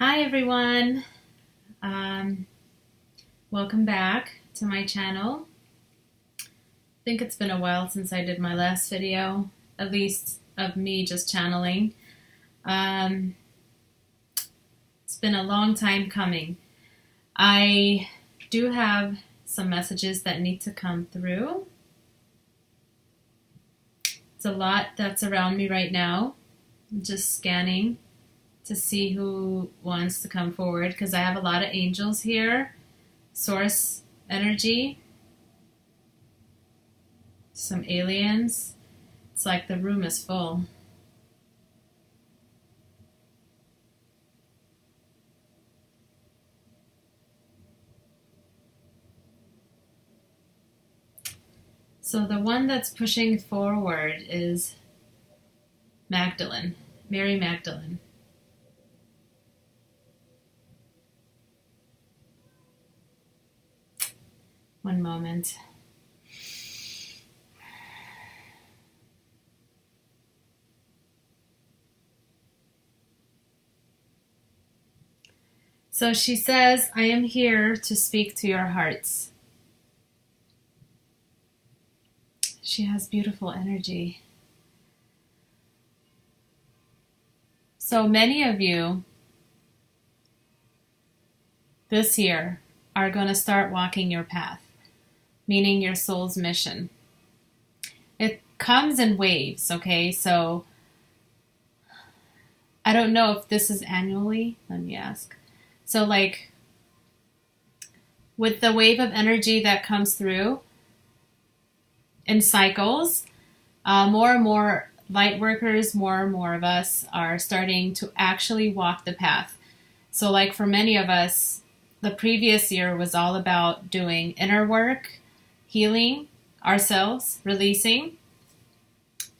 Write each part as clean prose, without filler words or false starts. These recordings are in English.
Hi everyone. Um, Welcome back to my channel. I think it's been a while since I did my last video, at least of me just channeling. Um, it's been a long time coming. I do have some messages that need to come through. It's a lot that's around me right now. I'm just scanning to see who wants to come forward because I have a lot of angels here. Source energy, some aliens. It's like the room is full. So the one that's pushing forward is Magdalene, Mary Magdalene. One moment. So she says, I am here to speak to your hearts. She has beautiful energy. So many of you this year are going to start walking your path, meaning your soul's mission. It comes in waves, okay? So I don't know if this is annually. Let me ask. So like with the wave of energy that comes through in cycles, more and more light workers, more and more of us are starting to actually walk the path. So like for many of us, the previous year was all about doing inner work, healing ourselves, releasing.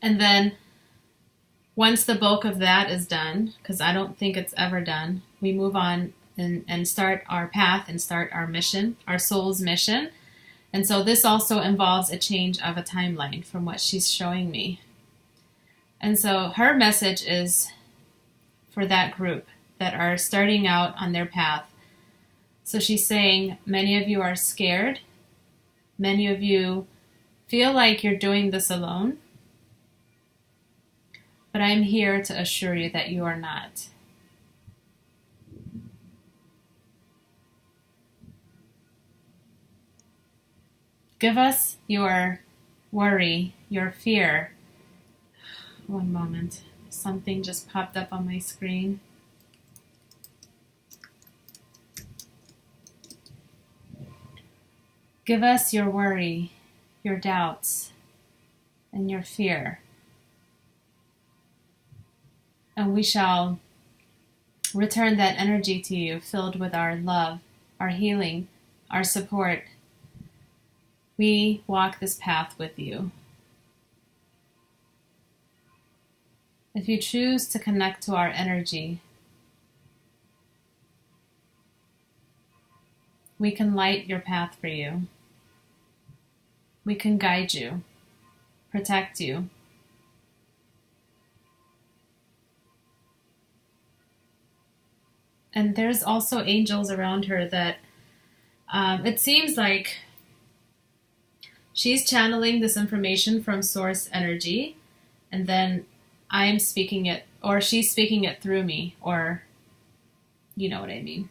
And then once the bulk of that is done, because I don't think it's ever done, we move on and start our path and start our mission, our soul's mission. And so this also involves a change of a timeline from what she's showing me. And so her message is for that group that are starting out on their path. So she's saying, many of you are scared. Many of you feel like you're doing this alone. But I'm here to assure you that you are not. Give us your worry, your fear. One moment. Something just popped up on my screen. Give us your worry, your doubts, and your fear. And we shall return that energy to you, filled with our love, our healing, our support. We walk this path with you. If you choose to connect to our energy, we can light your path for you. We can guide you, protect you. And there's also angels around her that it seems like she's channeling this information from source energy, and then I am speaking it, or she's speaking it through me, or you know what I mean.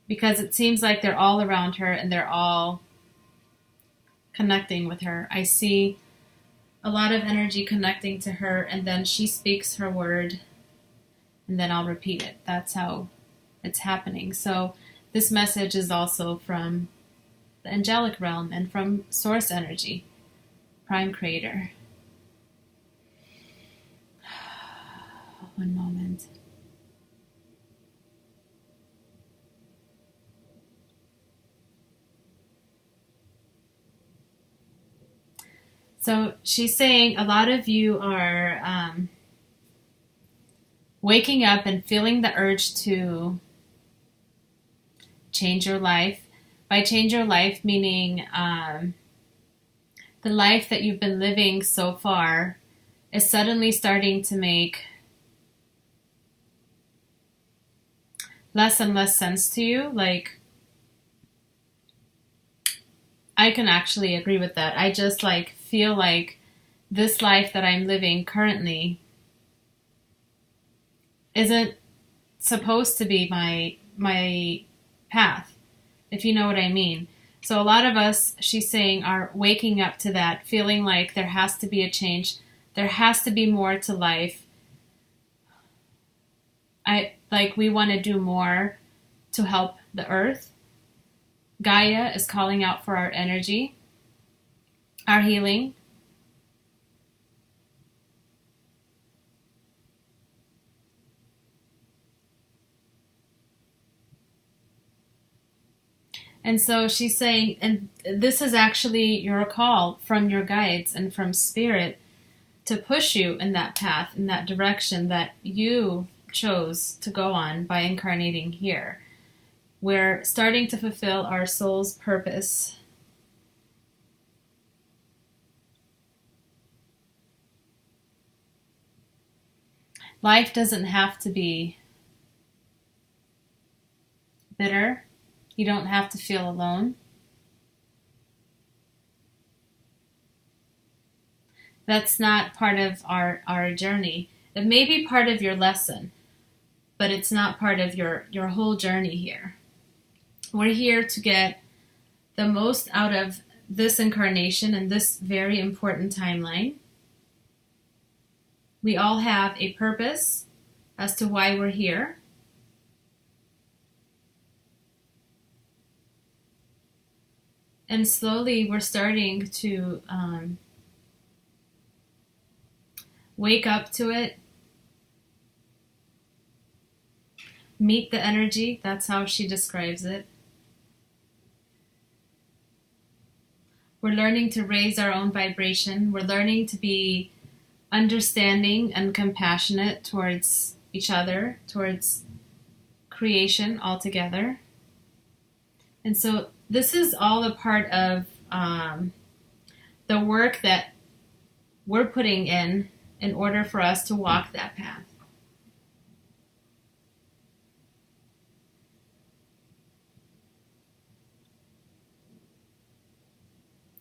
Because it seems like they're all around her and they're all connecting with her. I see a lot of energy connecting to her, and then she speaks her word, and then I'll repeat it. That's how it's happening. So this message is also from the angelic realm and from source energy, prime creator. One moment. So she's saying a lot of you are waking up and feeling the urge to change your life. By change your life, meaning the life that you've been living so far is suddenly starting to make less and less sense to you. Like, I can actually agree with that. I just like feel like this life that I'm living currently isn't supposed to be my path, if you know what I mean. So a lot of us, she's saying, are waking up to that, feeling like there has to be a change. There has to be more to life. We want to do more to help the earth. Gaia is calling out for our energy, our healing. And so she's saying, and this is actually your call from your guides and from spirit to push you in that path, in that direction that you chose to go on by incarnating here. We're starting to fulfill our soul's purpose. Life doesn't have to be bitter. You don't have to feel alone. That's not part of our journey. It may be part of your lesson, but it's not part of your whole journey here. We're here to get the most out of this incarnation and this very important timeline. We all have a purpose as to why we're here. And slowly we're starting to wake up to it, meet the energy. That's how she describes it. We're learning to raise our own vibration. We're learning to be understanding and compassionate towards each other, towards creation altogether. And so this is all a part of the work that we're putting in order for us to walk that path.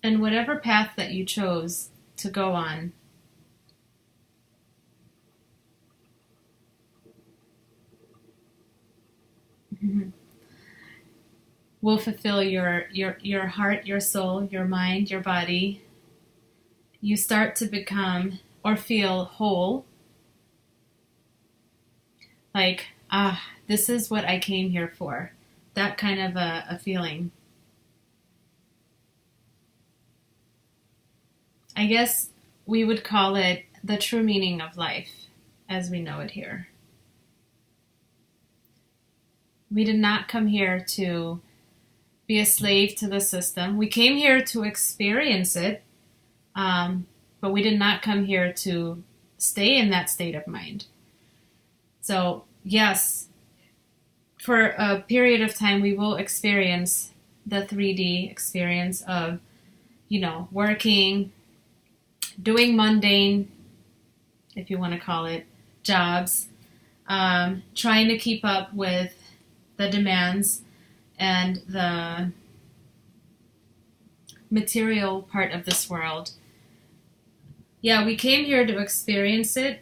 And whatever path that you chose to go on, will fulfill your heart, your soul, your mind, your body. You start to become or feel whole. Like, this is what I came here for. That kind of a feeling. I guess we would call it the true meaning of life as we know it here. We did not come here to be a slave to the system. We came here to experience it, but we did not come here to stay in that state of mind. So, yes, for a period of time, we will experience the 3D experience of, working, doing mundane, if you want to call it, jobs, trying to keep up with the demands and the material part of this world. Yeah, we came here to experience it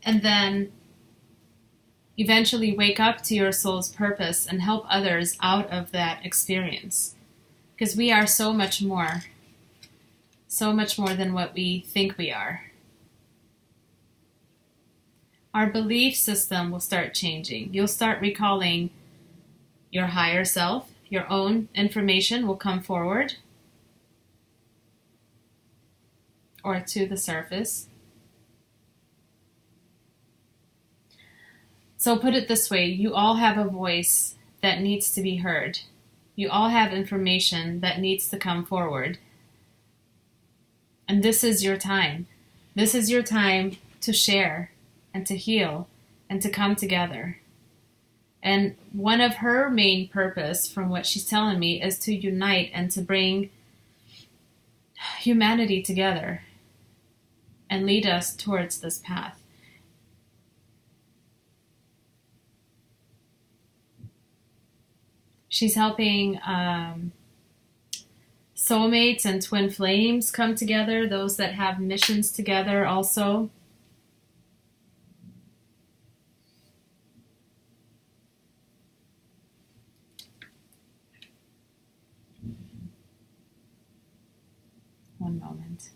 and then eventually wake up to your soul's purpose and help others out of that experience. Because we are so much more than what we think we are. Our belief system will start changing. You'll start recalling your higher self. Your own information will come forward or to the surface. So put it this way, you all have a voice that needs to be heard. You all have information that needs to come forward. And this is your time. This is your time to share and to heal and to come together. And one of her main purpose, from what she's telling me, is to unite and to bring humanity together and lead us towards this path. She's helping soulmates and twin flames come together, those that have missions together also. One moment.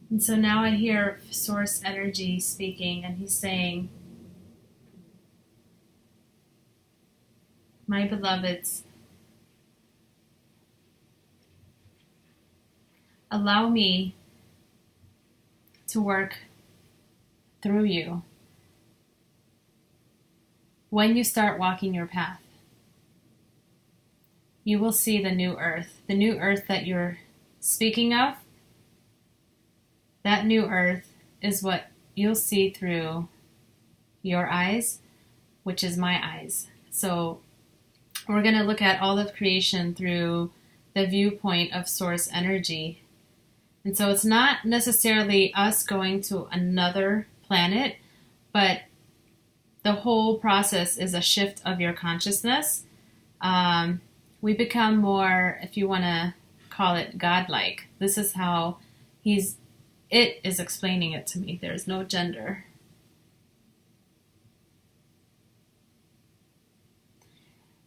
And so now I hear Source Energy speaking, and he's saying, my beloveds, allow me to work through you when you start walking your path. You will see the new earth that you're speaking of. That new earth is what you'll see through your eyes, which is my eyes. So we're going to look at all of creation through the viewpoint of Source Energy. And so it's not necessarily us going to another planet, but the whole process is a shift of your consciousness. We become more, if you want to call it, godlike. This is how it is explaining it to me. There's no gender.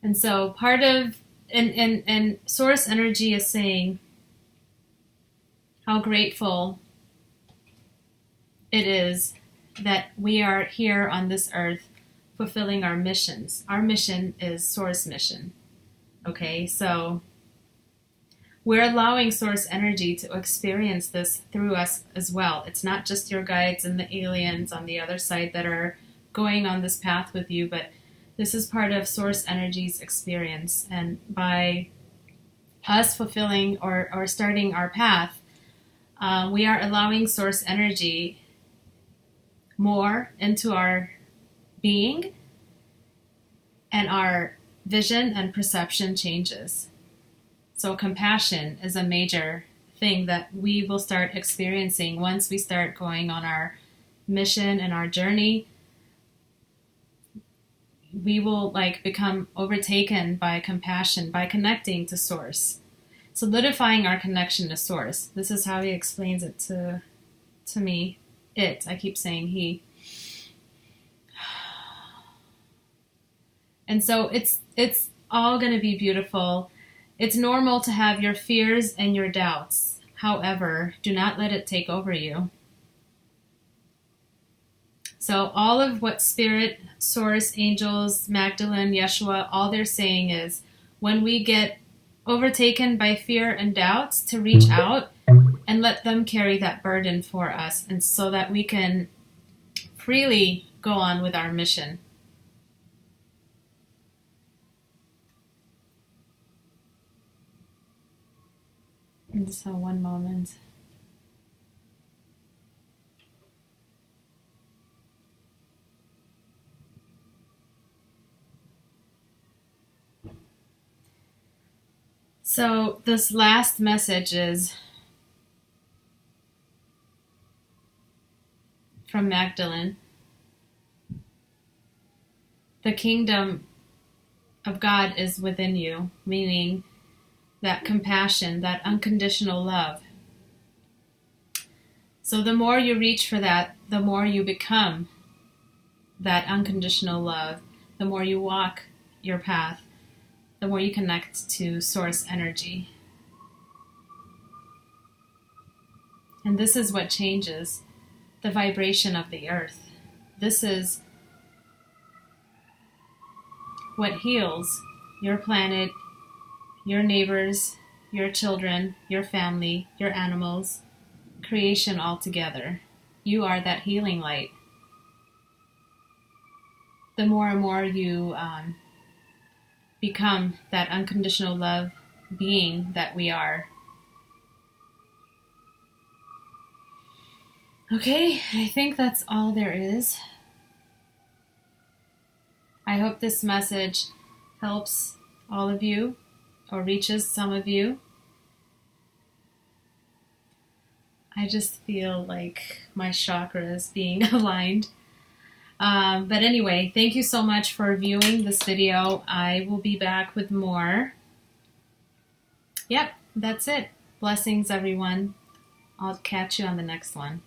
And so part of, and Source Energy is saying how grateful it is that we are here on this earth fulfilling our missions. Our mission is Source mission. Okay, so we're allowing Source Energy to experience this through us as well. It's not just your guides and the aliens on the other side that are going on this path with you, but this is part of Source Energy's experience. And by us fulfilling or starting our path, we are allowing Source Energy more into our being, and our vision and perception changes. So compassion is a major thing that we will start experiencing once we start going on our mission and our journey. We will become overtaken by compassion, by connecting to Source, solidifying our connection to Source. This is how he explains it to me. I keep saying he. And so it's all going to be beautiful. It's normal to have your fears and your doubts. However, do not let it take over you. So all of what Spirit, Source, angels, Magdalene, Yeshua, all they're saying is when we get overtaken by fear and doubts, to reach out and let them carry that burden for us, and so that we can freely go on with our mission. And so one moment. So this last message is from Magdalene. The kingdom of God is within you, meaning that compassion, that unconditional love. So the more you reach for that, the more you become that unconditional love, the more you walk your path, the more you connect to Source Energy. And this is what changes the vibration of the earth. This is what heals your planet, your neighbors, your children, your family, your animals, creation altogether. You are that healing light. The more and more you become that unconditional love being that we are. Okay, I think that's all there is. I hope this message helps all of you or reaches some of you. I just feel like my chakras being aligned. But anyway, thank you so much for viewing this video. I will be back with more. Yep, that's it. Blessings, everyone. I'll catch you on the next one.